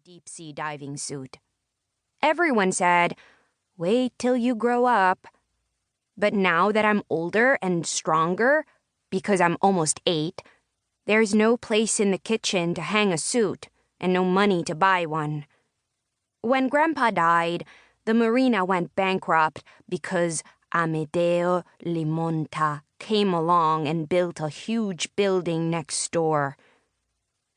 deep-sea diving suit. Everyone said, "Wait till you grow up." But now that I'm older and stronger, because I'm almost 8, there's no place in the kitchen to hang a suit and no money to buy one. When Grandpa died, the Marina went bankrupt because Amedeo Limonta came along and built a huge building next door.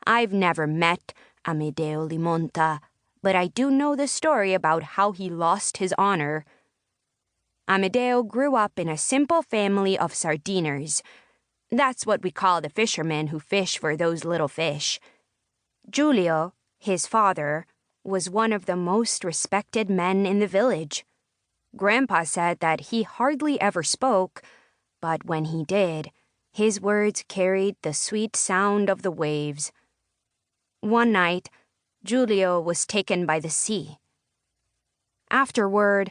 I've never met Amedeo Limonta, but I do know the story about how he lost his honor. Amedeo grew up in a simple family of sardiners. That's what we call the fishermen who fish for those little fish. Giulio, his father, was one of the most respected men in the village. Grandpa said that he hardly ever spoke, but when he did, his words carried the sweet sound of the waves. One night, Giulio was taken by the sea. Afterward,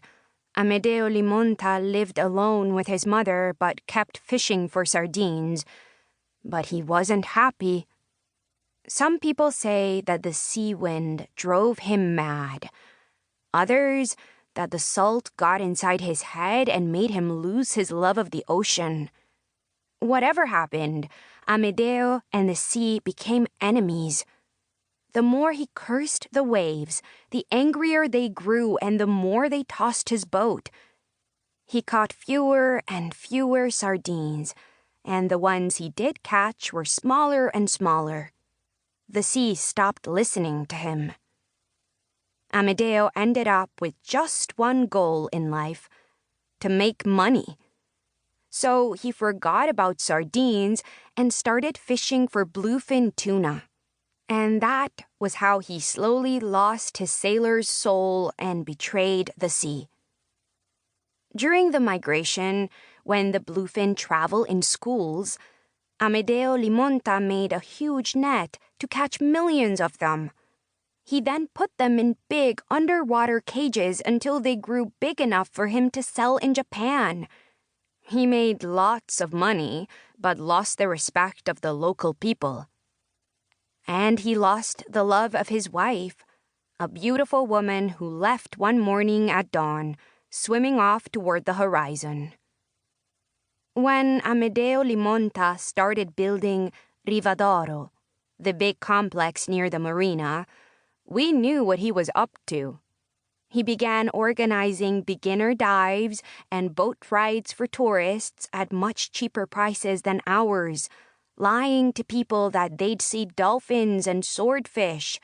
Amedeo Limonta lived alone with his mother but kept fishing for sardines. But he wasn't happy. Some people say that the sea wind drove him mad. Others, that the salt got inside his head and made him lose his love of the ocean. Whatever happened, Amedeo and the sea became enemies. The more he cursed the waves, the angrier they grew and the more they tossed his boat. He caught fewer and fewer sardines, and the ones he did catch were smaller and smaller. The sea stopped listening to him. Amedeo ended up with just one goal in life: to make money. So he forgot about sardines and started fishing for bluefin tuna. And that was how he slowly lost his sailor's soul and betrayed the sea. During the migration, when the bluefin travel in schools, Amedeo Limonta made a huge net to catch millions of them. He then put them in big underwater cages until they grew big enough for him to sell in Japan. He made lots of money, but lost the respect of the local people. And he lost the love of his wife, a beautiful woman who left one morning at dawn, swimming off toward the horizon. When Amedeo Limonta started building Rivadoro, the big complex near the marina, we knew what he was up to. He began organizing beginner dives and boat rides for tourists at much cheaper prices than ours, lying to people that they'd see dolphins and swordfish.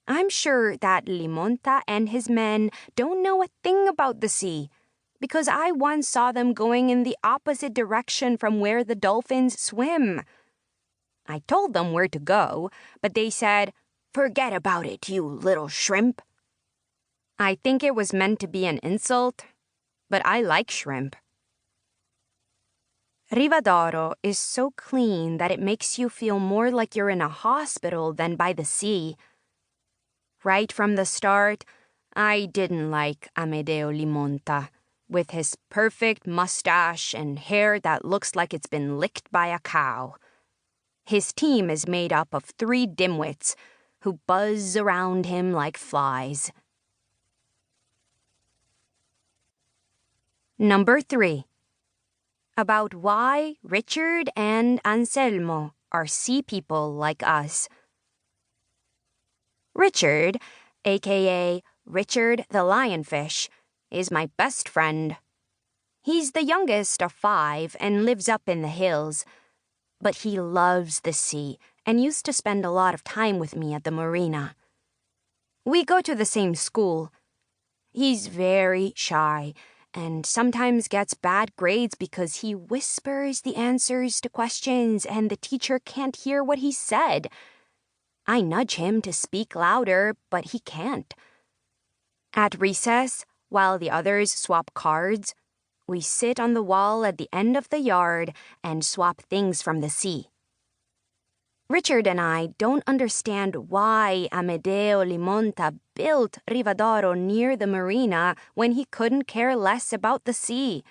I'm sure that Limonta and his men don't know a thing about the sea, because I once saw them going in the opposite direction from where the dolphins swim. I told them where to go, but they said, "Forget about it, you little shrimp." I think it was meant to be an insult, but I like shrimp. Rivadoro is so clean that it makes you feel more like you're in a hospital than by the sea. Right from the start, I didn't like Amedeo Limonta, with his perfect mustache and hair that looks like it's been licked by a cow. His team is made up of 3 dimwits who buzz around him like flies. Number 3. About why Richard and Anselmo are sea people like us. Richard, aka Richard the Lionfish, is my best friend. He's the youngest of 5 and lives up in the hills, but he loves the sea and used to spend a lot of time with me at the marina. We go to the same school. He's very shy and sometimes gets bad grades because he whispers the answers to questions and the teacher can't hear what he said. I nudge him to speak louder, but he can't. At recess, while the others swap cards, we sit on the wall at the end of the yard and swap things from the sea. Richard and I don't understand why Amedeo Limonta built Rivadoro near the marina when he couldn't care less about the sea.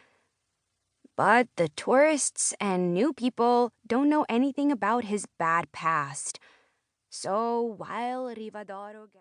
But the tourists and new people don't know anything about his bad past. So while Rivadoro gets...